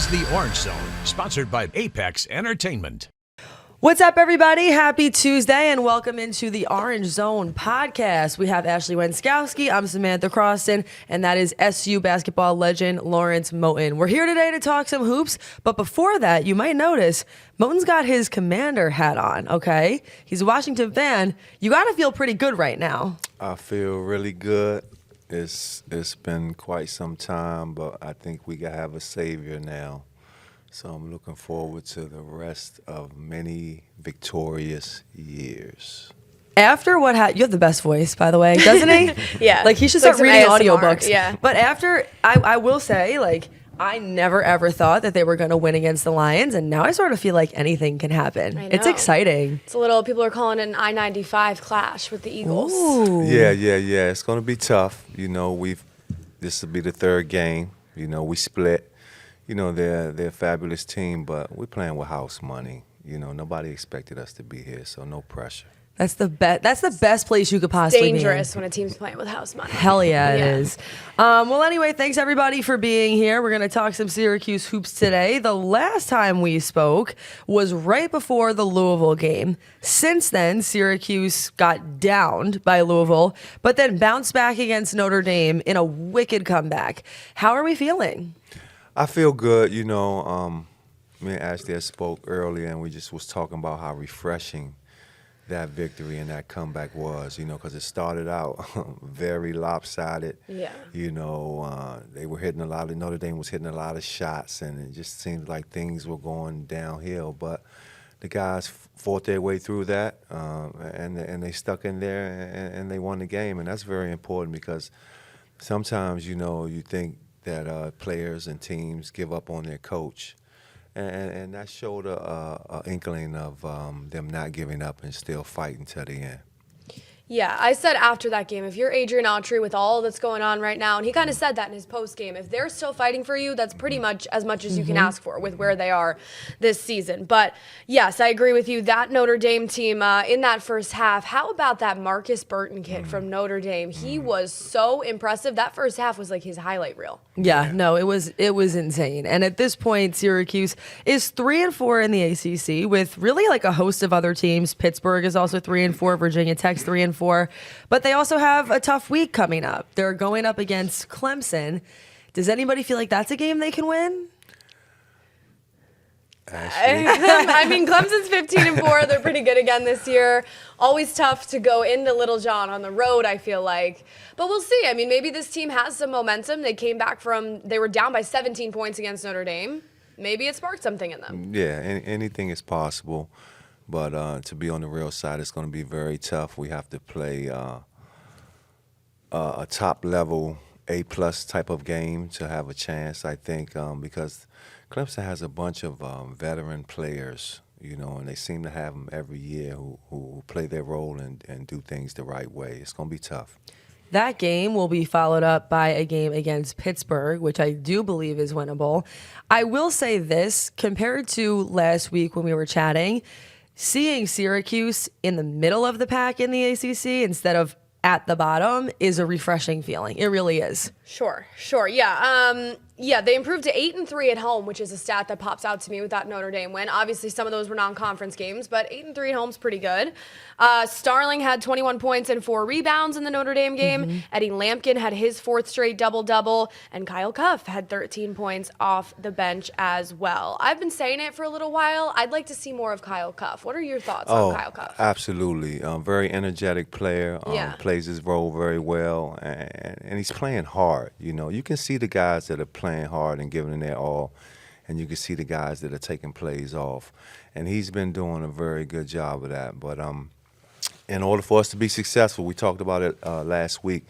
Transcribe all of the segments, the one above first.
is the Orange Zone, sponsored by Apex Entertainment. What's up, everybody? Happy Tuesday, and welcome into the Orange Zone podcast. We have Ashley Wenskoski, I'm Samantha Croston, and that is SU basketball legend Lawrence Moten. We're here today to talk some hoops, but before that, you might notice Moten's got his commander hat on, okay? He's a Washington fan. You got to feel pretty good right now. I feel really good. It's been quite some time, but I think we have a savior now. So I'm looking forward to the rest of many victorious years. After what happened, you have the best voice, by the way, doesn't he? Yeah. Like, he should start reading ASMR, audiobooks. yeah. But after, I will say, like, I never ever thought that they were going to win against the Lions, and now I sort of feel like anything can happen. I know. It's exciting. It's a little, people are calling it an I-95 clash with the Eagles. Ooh. Yeah. It's going to be tough. You know, this will be the third game. You know, we split. You know, they're a fabulous team, but we're playing with house money. You know, nobody expected us to be here, so no pressure. That's the best place you could possibly be. Dangerous when a team's playing with house money. Hell yeah, it is. Well, anyway, thanks everybody for being here. We're going to talk some Syracuse hoops today. The last time we spoke was right before the Louisville game. Since then, Syracuse got downed by Louisville, but then bounced back against Notre Dame in a wicked comeback. How are we feeling? I feel good. You know, me and Ashley had spoke earlier, and we just was talking about how refreshing that victory and that comeback was, you know, because it started out very lopsided. Yeah. You know, they were hitting Notre Dame was hitting a lot of shots, and it just seemed like things were going downhill. But the guys fought their way through that, and they stuck in there, and they won the game. And that's very important because sometimes, you know, you think that players and teams give up on their coach. And that showed a inkling of them not giving up and still fighting to the end. Yeah, I said after that game, if you're Adrian Autry with all that's going on right now, and he kind of said that in his post game, if they're still fighting for you, that's pretty much as you can ask for with where they are this season. But yes, I agree with you. That Notre Dame team in that first half, how about that Marcus Burton kid from Notre Dame? He was so impressive. That first half was like his highlight reel. Yeah, no, it was insane. And at this point, Syracuse is 3-4 in the ACC with really like a host of other teams. Pittsburgh is also 3-4, Virginia Tech's 3-4. But they also have a tough week coming up. They're going up against Clemson. Does anybody feel like that's a game they can win? I mean, Clemson's 15-4. They're pretty good again this year. Always tough to go into Little John on the road, I feel like. But we'll see. I mean, maybe this team has some momentum. They came back they were down by 17 points against Notre Dame. Maybe it sparked something in them. Yeah, anything is possible. But to be on the real side, it's going to be very tough. We have to play a top-level A-plus type of game to have a chance, I think, because Clemson has a bunch of veteran players, you know, and they seem to have them every year who play their role and do things the right way. It's going to be tough. That game will be followed up by a game against Pittsburgh, which I do believe is winnable. I will say this, compared to last week when we were chatting, seeing Syracuse in the middle of the pack in the ACC instead of at the bottom is a refreshing feeling. It really is. Sure. Yeah, they improved to 8-3 at home, which is a stat that pops out to me with that Notre Dame win. Obviously, some of those were non-conference games, but 8-3 at home is pretty good. Starling had 21 points and 4 rebounds in the Notre Dame game. Eddie Lampkin had his 4th straight double-double, and Kyle Cuff had 13 points off the bench as well. I've been saying it for a little while. I'd like to see more of Kyle Cuff. What are your thoughts on Kyle Cuff? Absolutely. Very energetic player. Plays his role very well, and he's playing hard. You know, you can see the guys that are playing hard and giving their all, and you can see the guys that are taking plays off. And he's been doing a very good job of that. But in order for us to be successful, we talked about it last week,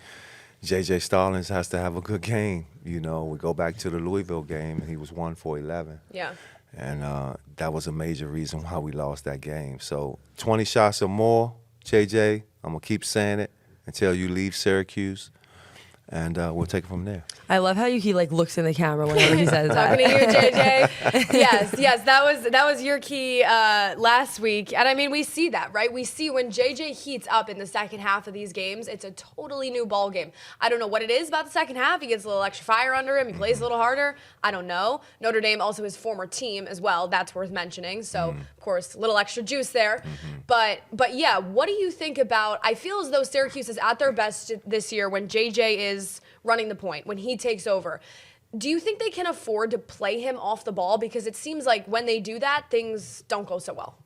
Starling has to have a good game. You know, we go back to the Louisville game, and he was 1 for 11. Yeah. And that was a major reason why we lost that game. So 20 shots or more, JJ, I'm going to keep saying it until you leave Syracuse. and we'll take it from there. I love how he like looks in the camera whenever he says that. Talking to you, JJ. Yes, that was your key last week, and I mean we see that, right? We see when JJ heats up in the second half of these games, it's a totally new ball game. I don't know what it is about the second half. He gets a little extra fire under him. He plays a little harder. I don't know. Notre Dame also his former team as well. That's worth mentioning. So of course, a little extra juice there. But yeah, what do you think about? I feel as though Syracuse is at their best this year when JJ is running the point, when he takes over. Do you think they can afford to play him off the ball? Because it seems like when they do that, things don't go so well.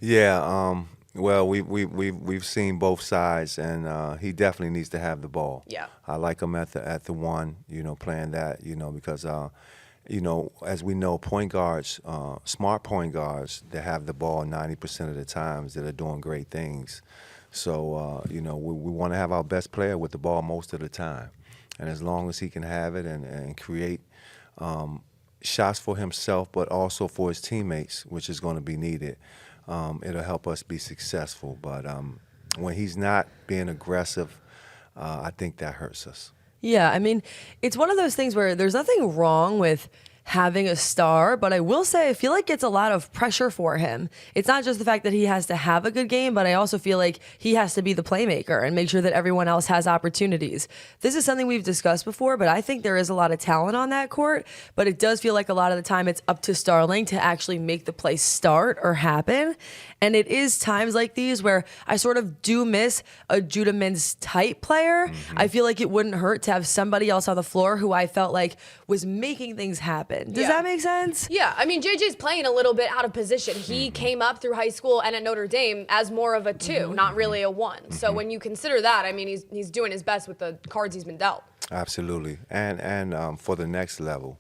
Yeah. Well, we've seen both sides, and he definitely needs to have the ball. Yeah. I like him at the one, playing that, because as we know, point guards, smart point guards that have the ball 90% of the times that are doing great things. So, we want to have our best player with the ball most of the time. And as long as he can have it and create shots for himself, but also for his teammates, which is going to be needed, it'll help us be successful. But when he's not being aggressive, I think that hurts us. Yeah, I mean, it's one of those things where there's nothing wrong with having a star, but I will say I feel like it's a lot of pressure for him. It's not just the fact that he has to have a good game, but I also feel like he has to be the playmaker and make sure that everyone else has opportunities. This is something we've discussed before, but I think there is a lot of talent on that court, but it does feel like a lot of the time it's up to Starling to actually make the play start or happen. And it is times like these where I sort of do miss a Judah Mintz type player. I feel like it wouldn't hurt to have somebody else on the floor who I felt like was making things happen. Does that make sense? Yeah, I mean, JJ's playing a little bit out of position. He came up through high school and at Notre Dame as more of a 2, not really a 1. So when you consider that, I mean, he's doing his best with the cards he's been dealt. Absolutely. And for the next level,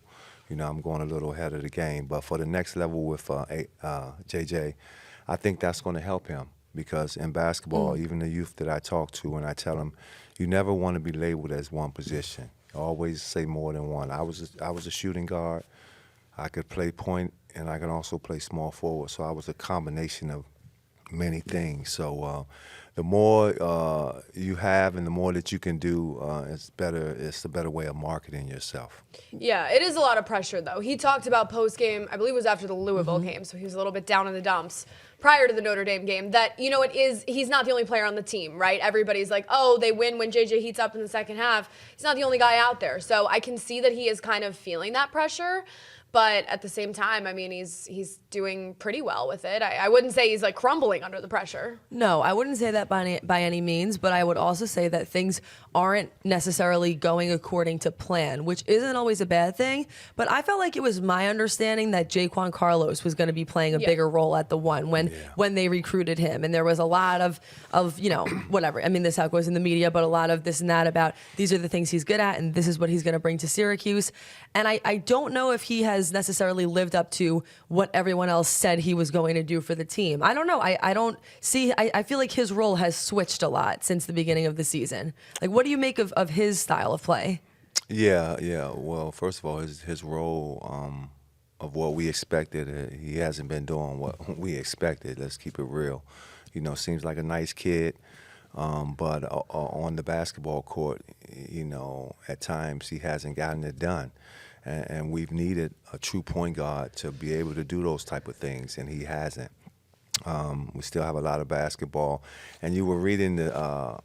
I'm going a little ahead of the game, but for the next level with JJ, I think that's going to help him because in basketball, even the youth that I talk to, and I tell them, you never want to be labeled as one position. Always say more than one. I was a shooting guard. I could play point, and I can also play small forward. So I was a combination of many things. So the more you have and the more that you can do, it's better. It's a better way of marketing yourself. Yeah, it is a lot of pressure, though. He talked about post-game, I believe it was after the Louisville game, so he was a little bit down in the dumps prior to the Notre Dame game, that, he's not the only player on the team, right? Everybody's like, oh, they win when JJ heats up in the second half. He's not the only guy out there. So I can see that he is kind of feeling that pressure. But at the same time, I mean, he's doing pretty well with it. I wouldn't say he's like crumbling under the pressure. No, I wouldn't say that by any means, but I would also say that things aren't necessarily going according to plan, which isn't always a bad thing. But I felt like it was my understanding that JACQUAN Carlos was going to be playing a bigger role at the 1 when they recruited him. And there was a lot of whatever. I mean, this is how it goes in the media, but a lot of this and that about these are the things he's good at and this is what he's going to bring to Syracuse. And I don't know if he has necessarily lived up to what everyone else said he was going to do for the team. I don't know. I don't see. I feel like his role has switched a lot since the beginning of the season. Like, what do you make of his style of play? Yeah. Well, first of all, his role of what we expected, he hasn't been doing what we expected. Let's keep it real. Seems like a nice kid, but on the basketball court, at times he hasn't gotten it done. And we've needed a true point guard to be able to do those type of things, and he hasn't. We still have a lot of basketball. And you were reading the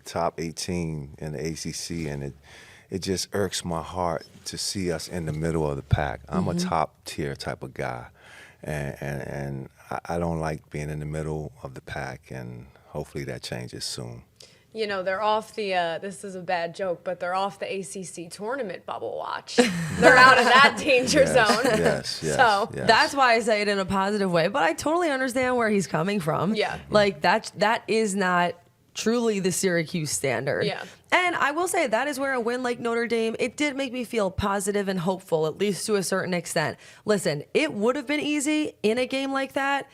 top 18 in the ACC, and it just irks my heart to see us in the middle of the pack. I'm a top-tier type of guy, and I don't like being in the middle of the pack, and hopefully that changes soon. They're off the, this is a bad joke, but they're off the ACC tournament bubble watch. They're out of that danger zone. Yes. So that's why I say it in a positive way, but I totally understand where he's coming from. Yeah. Like that is not truly the Syracuse standard. Yeah. And I will say that is where a win like Notre Dame, it did make me feel positive and hopeful, at least to a certain extent. Listen, it would have been easy in a game like that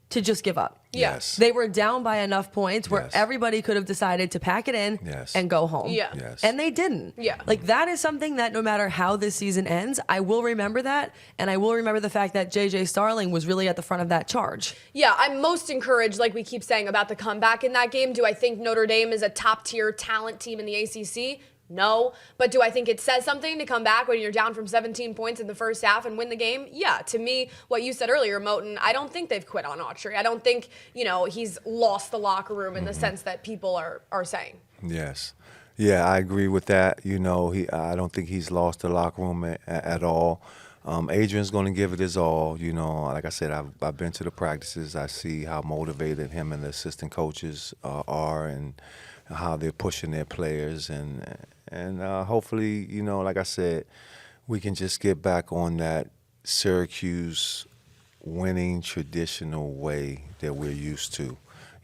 to just give up. Yes. They were down by enough points where everybody could have decided to pack it in and go home. Yeah. Yes. And they didn't. Yeah. Like, that is something that no matter how this season ends, I will remember that. And I will remember the fact that JJ Starling was really at the front of that charge. Yeah, I'm most encouraged, like we keep saying, about the comeback in that game. Do I think Notre Dame is a top-tier talent team in the ACC? No. But do I think it says something to come back when you're down from 17 points in the first half and win the game? Yeah. To me, what you said earlier, Moten, I don't think they've quit on Autry. I don't think, he's lost the locker room in the sense that people are saying. Yes. Yeah, I agree with that. I don't think he's lost the locker room at all. Adrian's going to give it his all. Like I said, I've been to the practices. I see how motivated him and the assistant coaches are, and how they're pushing their players, and hopefully, like I said, we can just get back on that Syracuse winning traditional way that we're used to.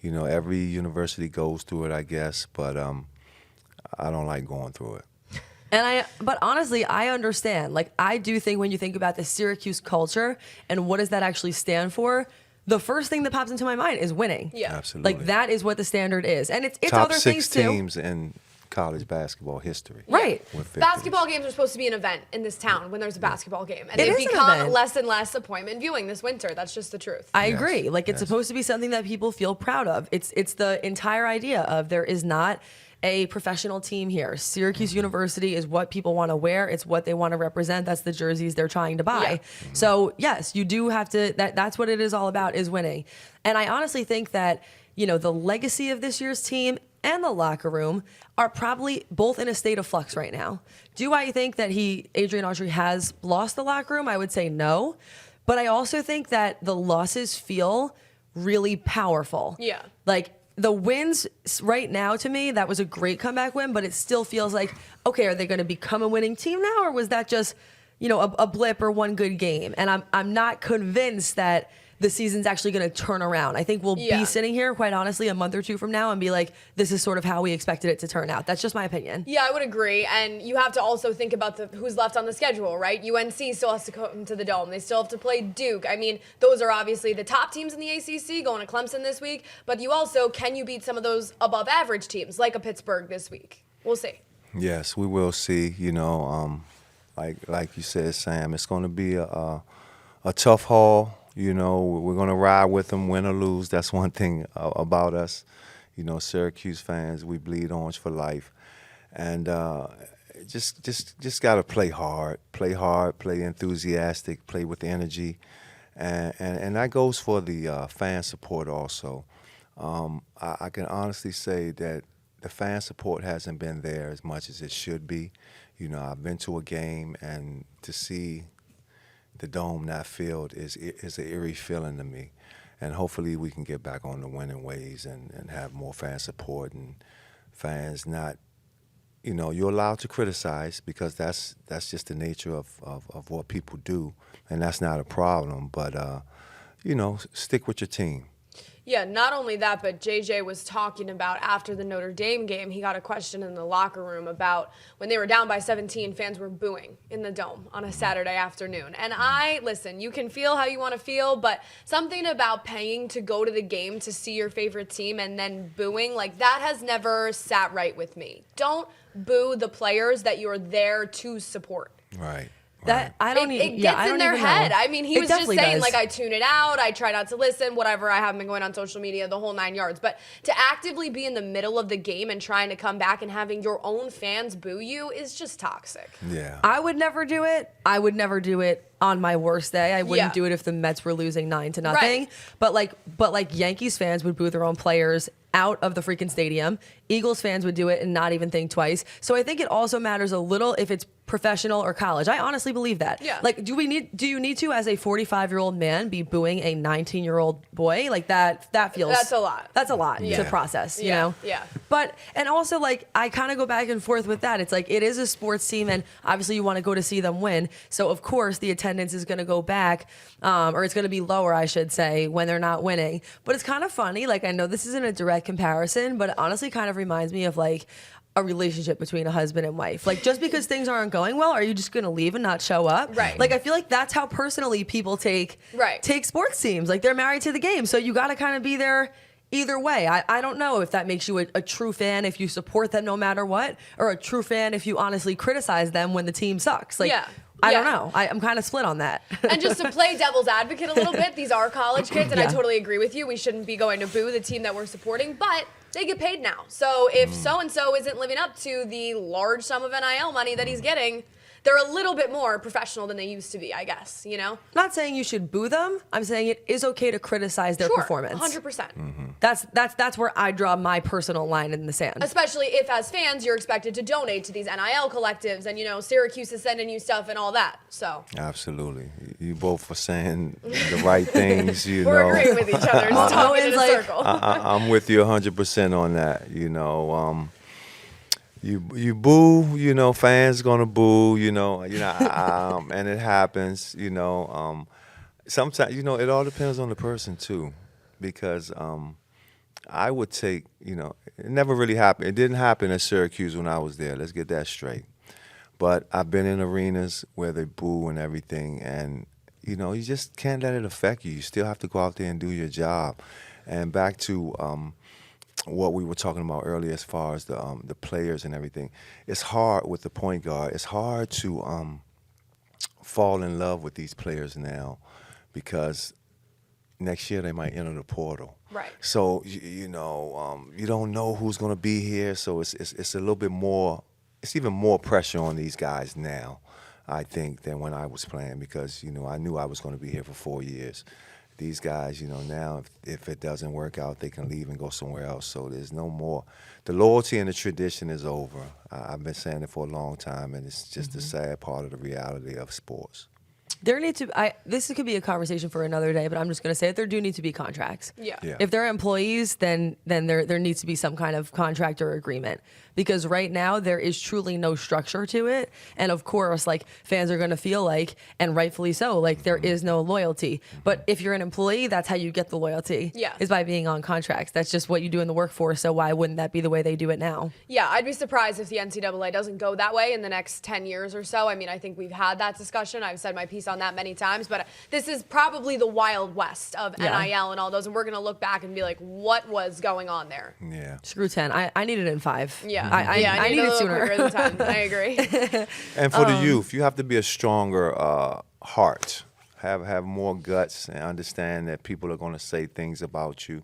Every university goes through it, I guess, but I don't like going through it. But honestly, I understand. Like, I do think when you think about the Syracuse culture and what does that actually stand for, the first thing that pops into my mind is winning. Yeah. Absolutely. Like, that is what the standard is. And it's Top other 6 things too. teams in college basketball history. Right. with victories. Basketball games are supposed to be an event in this town when there's a basketball game. And It they've is an become event. less and less appointment viewing this winter. That's just the truth. I Yes, agree. Like, it's yes. supposed to be something that people feel proud of. It's the entire idea of there is not a professional team here. Syracuse University is what people want to wear. It's what they want to represent. That's the jerseys they're trying to buy. Yeah. So yes, you do have to, that's what it is all about, is winning. And I honestly think that, the legacy of this year's team and the locker room are probably both in a state of flux right now. Do I think that Adrian Autry has lost the locker room? I would say no. But I also think that the losses feel really powerful. Yeah. Like, the wins right now, to me, that was a great comeback win, but it still feels like, okay, are they going to become a winning team now, or was that just, a blip or one good game? And I'm not convinced that the season's actually going to turn around. I think we'll be sitting here, quite honestly, a month or two from now and be like, this is sort of how we expected it to turn out. That's just my opinion. Yeah, I would agree. And you have to also think about who's left on the schedule, right? UNC still has to come to the Dome. They still have to play Duke. I mean, those are obviously the top teams in the ACC, going to Clemson this week. But you also, can you beat some of those above average teams, like a Pittsburgh this week? We'll see. Yes, we will see. Like you said, Sam, it's going to be a tough haul. We're going to ride with them, win or lose. That's one thing about us. Syracuse fans, we bleed orange for life. And just got to play hard, play enthusiastic, play with energy. And that goes for the fan support also. I can honestly say that the fan support hasn't been there as much as it should be. I've been to a game, and to see the Dome not filled is an eerie feeling to me. And hopefully we can get back on the winning ways and have more fan support, and fans not, you're allowed to criticize, because that's just the nature of what people do, and that's not a problem. But, stick with your team. Yeah, not only that, but JJ was talking about after the Notre Dame game, he got a question in the locker room about when they were down by 17, fans were booing in the Dome on a Saturday afternoon. And listen, you can feel how you want to feel, but something about paying to go to the game to see your favorite team and then booing, like, that has never sat right with me. Don't boo the players that you're there to support. Right. That I don't It gets in their head. I mean, he was just saying, like, I tune it out, I try not to listen, whatever. I haven't been going on social media, the whole 9 yards. But to actively be in the middle of the game and trying to come back and having your own fans boo you is just toxic. Yeah. I would never do it. I would never do it on my worst day. I wouldn't do it if the Mets were losing 9-0. Right. But like Yankees fans would boo their own players out of the freaking stadium. Eagles fans would do it and not even think twice. So I think it also matters a little if it's professional or college. I honestly believe that. Yeah. Like, do you need to, as a 45-year-old man, be booing a 19-year-old boy? Like, that feels... That's a lot. That's a lot Yeah. to process, you Yeah. know? Yeah. But, and also, like, I kind of go back and forth with that. It's like, it is a sports team, and obviously you want to go to see them win. So, of course, the attendance is going to go back, or it's going to be lower, I should say, when they're not winning. But it's kind of funny. Like, I know this isn't a direct comparison, but it honestly kind of reminds me of, like, a relationship between a husband and wife. Like, just because things aren't going well, are you just going to leave and not show up? Right. Like, I feel like that's how personally people take sports teams. Like, they're married to the game. So you got to kind of be there either way. I don't know if that makes you a true fan if you support them no matter what, or a true fan if you honestly criticize them when the team sucks. Like, I don't know. I'm kind of split on that. And just to play devil's advocate a little bit, these are college kids, and I Yeah. totally agree with you. We shouldn't be going to boo the team that we're supporting, but they get paid now. So if so-and-so isn't living up to the large sum of NIL money that he's getting, they're a little bit more professional than they used to be, I guess, you know? I'm not saying you should boo them. I'm saying it is okay to criticize their performance. 100%. That's where I draw my personal line in the sand. Especially if, as fans, you're expected to donate to these NIL collectives, and Syracuse is sending you stuff and all that. So Absolutely, you both are saying the right things. we're agreeing with each other, just talking in a circle. I'm with you 100% on that. You boo, fans gonna boo, and it happens, Sometimes, it all depends on the person too, because I would take, it never really happened. It didn't happen at Syracuse when I was there. Let's get that straight. But I've been in arenas where they boo and everything, and you just can't let it affect you. You still have to go out there and do your job. And back to what we were talking about earlier as far as the players and everything. It's hard with the point guard. It's hard to fall in love with these players now, because next year they might enter the portal. Right. So you don't know who's going to be here. So it's a little bit more. It's even more pressure on these guys now, I think, than when I was playing, because I knew I was going to be here for 4 years. These guys, now if it doesn't work out, they can leave and go somewhere else. So there's no more. The loyalty and the tradition is over. I've been saying it for a long time, and it's just a sad part of the reality of sports. There need to. This could be a conversation for another day, but I'm just going to say it. There do need to be contracts. Yeah. If they're employees, then there needs to be some kind of contract or agreement, because right now there is truly no structure to it, and of course, fans are going to feel and rightfully so, there is no loyalty. But if you're an employee, that's how you get the loyalty. Yeah. Is by being on contracts. That's just what you do in the workforce. So why wouldn't that be the way they do it now? Yeah, I'd be surprised if the NCAA doesn't go that way in the next 10 years or so. I mean, I think we've had that discussion. I've said my piece on that many times, but this is probably the Wild West of NIL and all those, and we're going to look back and be like, what was going on there? Yeah. Screw 10. I need it in 5. Yeah. I need it sooner. Than 10. I agree. And for the youth, you have to be a stronger heart. Have more guts and understand that people are going to say things about you.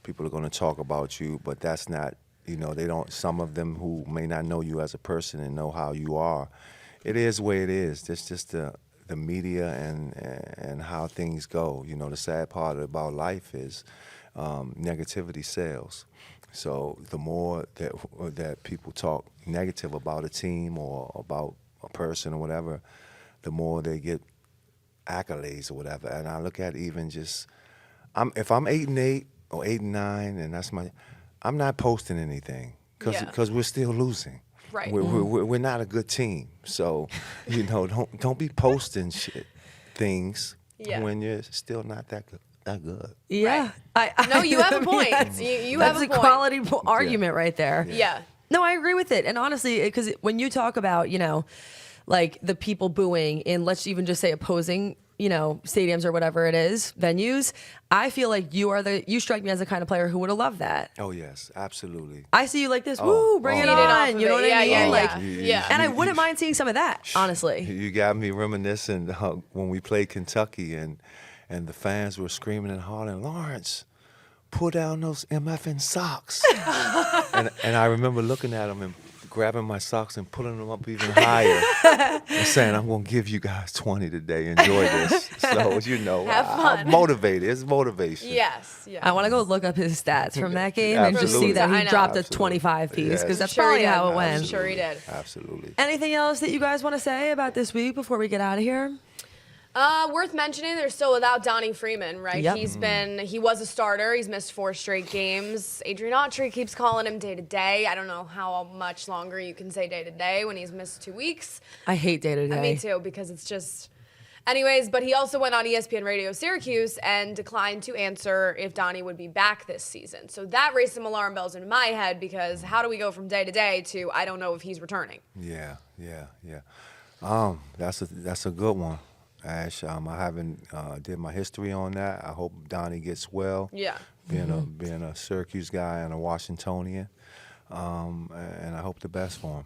People are going to talk about you, but that's not, they don't, some of them who may not know you as a person and know how you are. It is the way it is. It's just the media and how things go. The sad part about life is negativity sells. So the more that people talk negative about a team or about a person or whatever, the more they get accolades or whatever. And I look at even just, if I'm 8-8 or 8-9, and that's I'm not posting anything because we're still losing. Right. We're not a good team. So, don't be posting things when you're still not that good. Yeah. Right. No, you have a point. You have a point. That's a quality argument right there. Yeah. No, I agree with it. And honestly, because when you talk about, the people booing in, let's even just say opposing, stadiums or whatever it is, venues, I feel like you strike me as the kind of player who would have loved that. Oh, yes, absolutely. I see you like this, woo, bring it on. You know what I mean? Yeah. And I wouldn't mind seeing some of that, honestly. You got me reminiscing when we played Kentucky and the fans were screaming and hollering, Lawrence, pull down those MFN socks. and I remember looking at them and grabbing my socks and pulling them up even higher and saying, I'm going to give you guys 20 today. Enjoy this. So, have fun. I'm motivated. It's motivation. Yes. Yeah. I want to go look up his stats from that game and just see that he dropped a 25 piece, because that's probably how it went. I'm sure he did. Absolutely. Anything else that you guys want to say about this week before we get out of here? Worth mentioning, they're still without Donnie Freeman, right? Yep. He was a starter. He's missed 4 straight games. Adrian Autry keeps calling him day to day. I don't know how much longer you can say day to day when he's missed 2 weeks. I hate day to day. Me too, because it's just. Anyways, but he also went on ESPN Radio Syracuse and declined to answer if Donnie would be back this season. So that raised some alarm bells in my head, because how do we go from day to day to I don't know if he's returning? Yeah. That's a good one, Ash. I haven't did my history on that. I hope Donnie gets well. Yeah. Being a Syracuse guy and a Washingtonian, and I hope the best for him.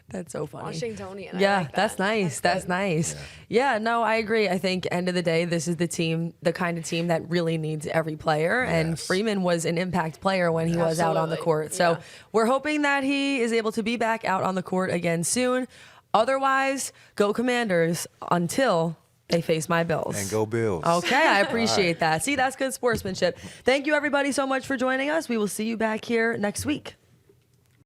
That's so funny. Washingtonian. Yeah, I like that. that's nice. That's nice. Yeah, no, I agree. I think end of the day, this is the team, the kind of team that really needs every player. And Yes. Freeman was an impact player when he was out on the Absolutely. court. So Yeah. we're hoping that he is able to be back out on the court again soon. Otherwise, go Commanders until they face my Bills. And go Bills. Okay, I appreciate that. See, that's good sportsmanship. Thank you, everybody, so much for joining us. We will see you back here next week.